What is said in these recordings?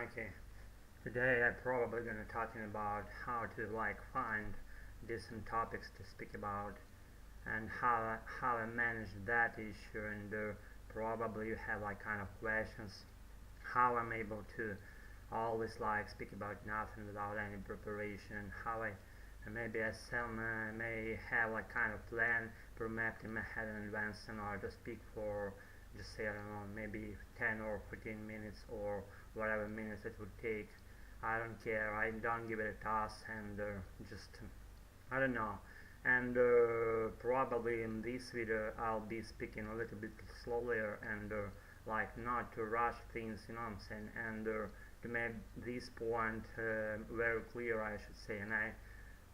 Okay, today I'm probably gonna talking about how to find decent topics to speak about and how I manage that issue, and probably you have kind of questions how I'm able to always speak about nothing without any preparation, how I maybe I some may have kind of plan pre-mapped in my head in advance in order to speak for just say I don't know maybe 10 or 15 minutes or whatever minutes it would take. I don't care. I don't give it a toss and just I don't know. And probably in this video I'll be speaking a little bit slower and not to rush things, you know what I'm saying, and to make this point very clear, I should say, and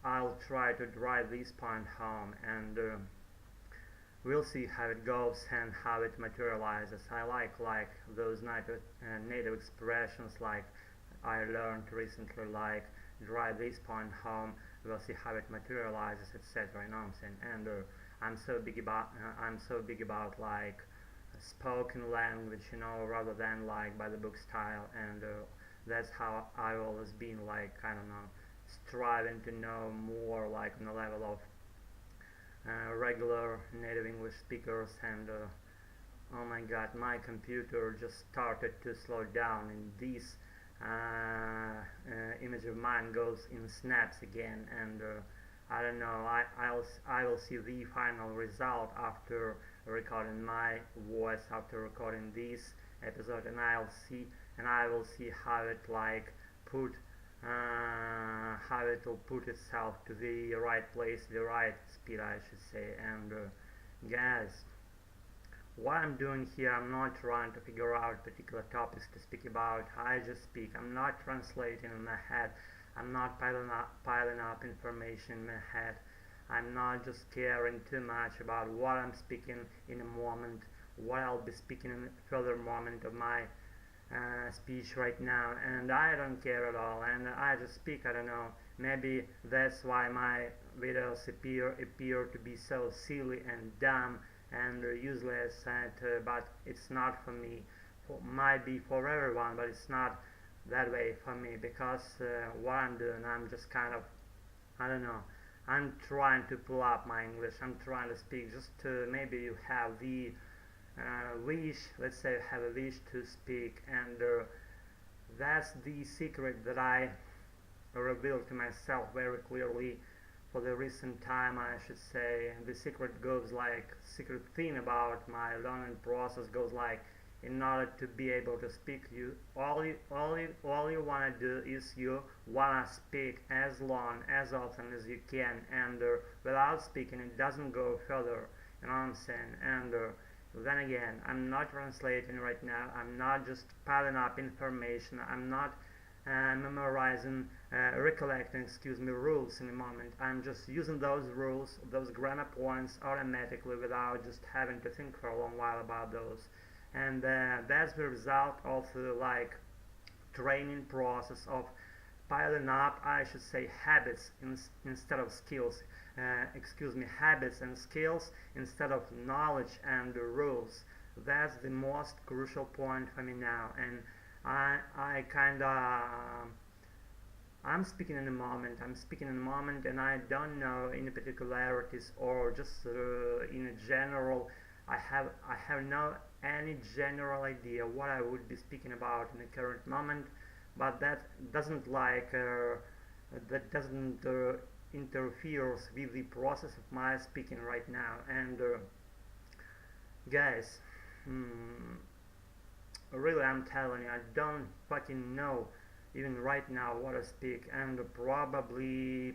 I'll try to drive this point home, and we'll see how it goes and how it materializes. I like those native expressions like I learned recently, like drive this point home. We'll see how it materializes, etc. You know what I'm saying? And I'm so big about spoken language, you know, rather than by the book style, and that's how I've always been I don't know, striving to know more on the level of regular native English speakers, and oh my god, my computer just started to slow down, and this image of mine goes in snaps again, and I don't know, I will see the final result after recording my voice, after recording this episode, and I will see how it put how it will put itself to the right place, the right speed, I should say. And guys, what I'm doing here, I'm not trying to figure out particular topics to speak about. I just speak. I'm not translating in my head. I'm not piling up information in my head. I'm not just caring too much about what I'm speaking in a moment, what I'll be speaking in a further moment of my speech right now, and I don't care at all, and I just speak. I don't know, maybe that's why my videos appear to be so silly and dumb and useless, but it's not for me. Might be for everyone, but it's not that way for me, because what I'm doing, I'm just kind of, I don't know, I'm trying to pull up my English. I'm trying to speak just to maybe you have the wish, let's say have a wish to speak, and that's the secret that I revealed to myself very clearly for the recent time, I should say. The secret goes secret thing about my learning process goes in order to be able to speak, all you want to do is you want to speak as long as often as you can, and without speaking it doesn't go further, you know what I'm saying. And then again, I'm not translating right now, I'm not just piling up information, I'm not memorizing, recollecting, rules in a moment. I'm just using those rules, those grammar points automatically without just having to think for a long while about those. And that's the result of the training process of piling up, I should say, habits instead of skills. Habits and skills instead of knowledge and rules. That's the most crucial point for me now, and I kinda I'm speaking in the moment. And I don't know any particularities or just in a general. I have no any general idea what I would be speaking about in the current moment, but that doesn't interferes with the process of my speaking right now. And guys, really, I'm telling you, I don't fucking know even right now what I speak, and probably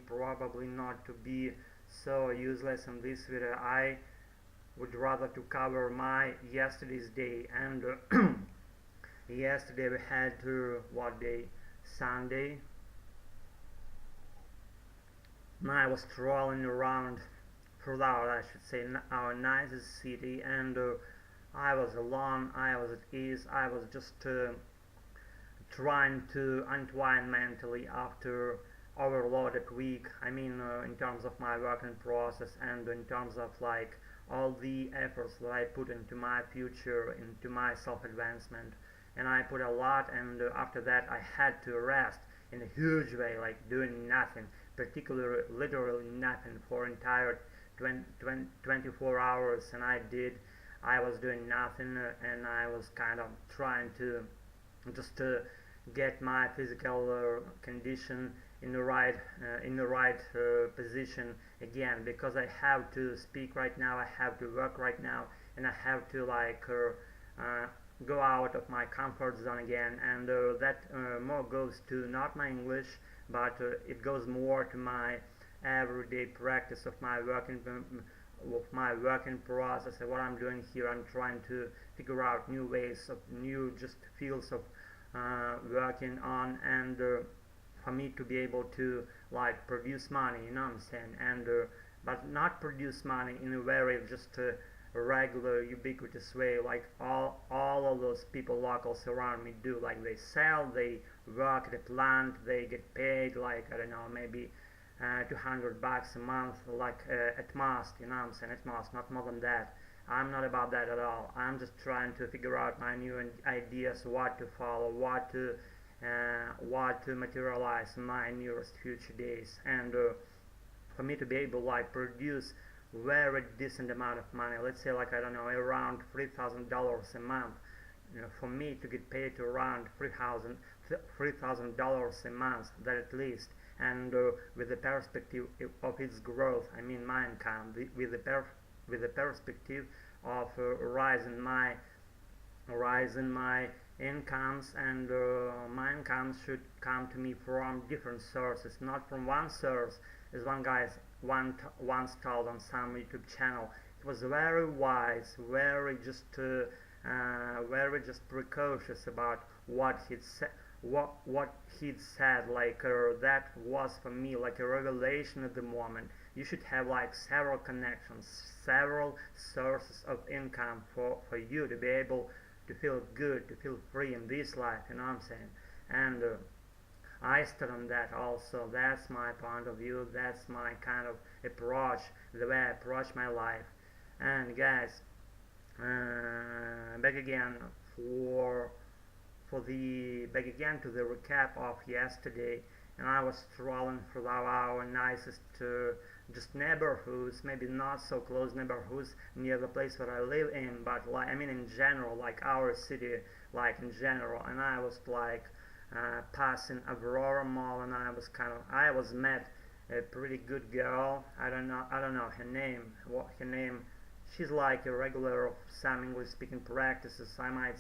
not to be so useless in this video. I would rather to cover my yesterday's day, and yesterday we had what day? Sunday. I was strolling around throughout, I should say, our nicest city, and I was alone, I was at ease, I was just trying to unwind mentally after overloaded week. I mean, in terms of my working process, and in terms of all the efforts that I put into my future, into my self-advancement, and I put a lot, and after that I had to rest in a huge way, like doing nothing, particularly literally nothing for entire 24 hours, and I was doing nothing, and I was kind of trying to just to get my physical condition in the right position again, because I have to speak right now, I have to work right now, and I have to go out of my comfort zone again, and that more goes to not my English, but it goes more to my everyday practice of my working process. And what I'm doing here, I'm trying to figure out new ways of new just fields of working on, and for me to be able to like produce money, you know what I'm saying, and but not produce money in a very just regular ubiquitous way like all of those people locals around me do. Like they sell, they work at a plant, they get paid like, I don't know, maybe $200 a month, like at most, you know what I'm saying, at most, not more than that. I'm not about that at all. I'm just trying to figure out my new ideas, what to follow, what to materialize in my nearest future days, and for me to be able like produce very decent amount of money, let's say like, I don't know, around $3,000 a month. You know, for me to get paid around $3,000 a month, that at least, and with the perspective of its growth, I mean my income, with the perspective of rising my incomes, and my incomes should come to me from different sources, not from one source, as one guy once told on some YouTube channel. He was very wise, very just precautious about what he'd said. Like that was for me like a revelation at the moment. You should have like several connections, several sources of income for you to be able to feel good, to feel free in this life, you know what I'm saying. And I stood on that also. That's my point of view, that's my kind of approach, the way I approach my life. And guys, back again to the recap of yesterday, and I was strolling through our nicest just neighborhoods, maybe not so close neighborhoods near the place where I live in, but like, I mean in general, like our city, like in general. And I was like passing Aurora Mall, and I was met a pretty good girl. I don't know her name. She's like a regular of some English speaking practices. I might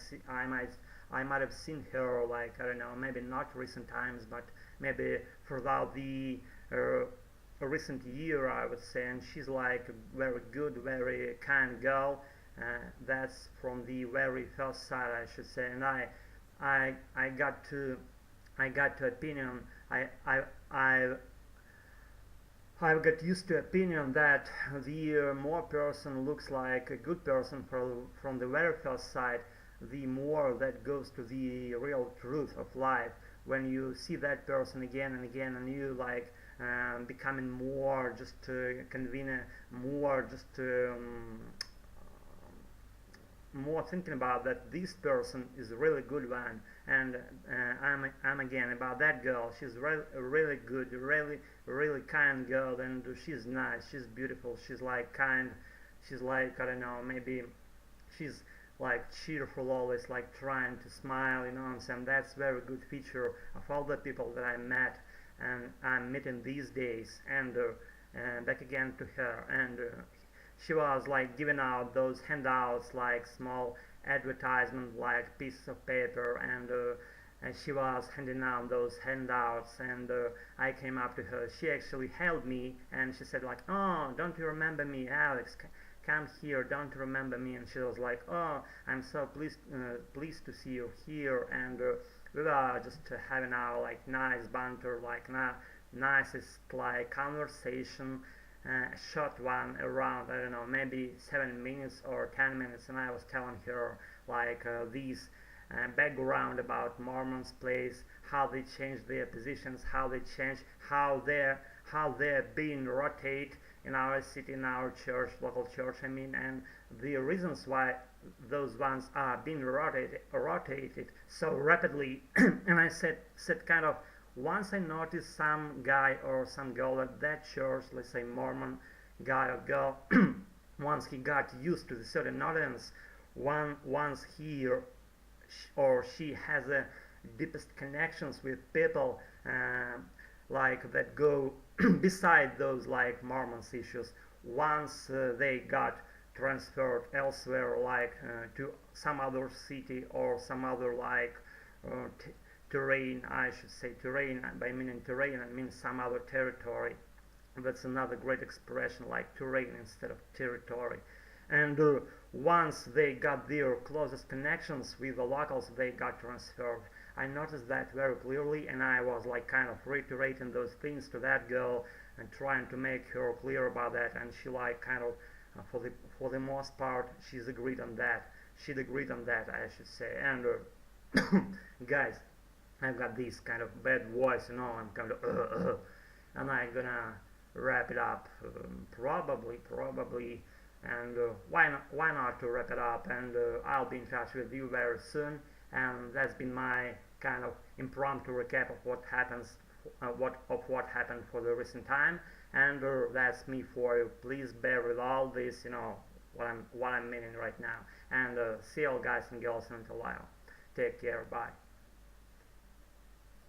have seen her, like, I don't know, maybe not recent times, but maybe throughout the recent year, I would say. And she's like a very good, very kind girl. That's from the very first sight, I should say. And I got to opinion. I've got used to opinion that the more person looks like a good person from the very first sight, the more that goes to the real truth of life. When you see that person again and again, and you like becoming more just convenient, more just more thinking about that this person is a really good one. And I'm again about that girl. She's really good, really kind girl, and she's nice, she's beautiful, she's like kind, she's like, I don't know, maybe she's like cheerful, always like trying to smile, you know what I'm saying. That's very good feature of all the people that I met and I'm meeting these days. And back again to her, and she was like giving out those handouts, like small advertisement like pieces of paper, and she was handing out those handouts, and I came up to her. She actually held me, and she said like, "Oh, don't you remember me, Alex? Come here, don't you remember me?" And she was like, "Oh, I'm so pleased to see you here." And we were just having our like nice banter, like nicest like conversation, a short one, around, I don't know, maybe 7 minutes or 10 minutes. And I was telling her like these background about Mormons' place, how they change their positions, how they're being rotate in our city, in our church, local church, I mean, and the reasons why those ones are being rotated so rapidly. And I said kind of, once I noticed some guy or some girl at that church, let's say Mormon guy or girl, once he got used to the certain audience, once he or she has the deepest connections with people like that go beside those like Mormons issues, once they got transferred elsewhere, like to some other city or some other like terrain, I should say terrain. By meaning terrain, I mean some other territory. That's another great expression, like terrain instead of territory. And once they got their closest connections with the locals, they got transferred. I noticed that very clearly, and I was like kind of reiterating those things to that girl and trying to make her clear about that, and she like kind of for the most part she'd agreed on that, I should say. And guys, I've got this kind of bad voice, you know, I'm kind of and I'm gonna wrap it up probably, and why not to wrap it up, and I'll be in touch with you very soon. And that's been my kind of impromptu recap of what happened for the recent time, and that's me for you. Please bear with all this, you know, what I'm meaning right now. And see you all guys and girls in a while. Take care, bye.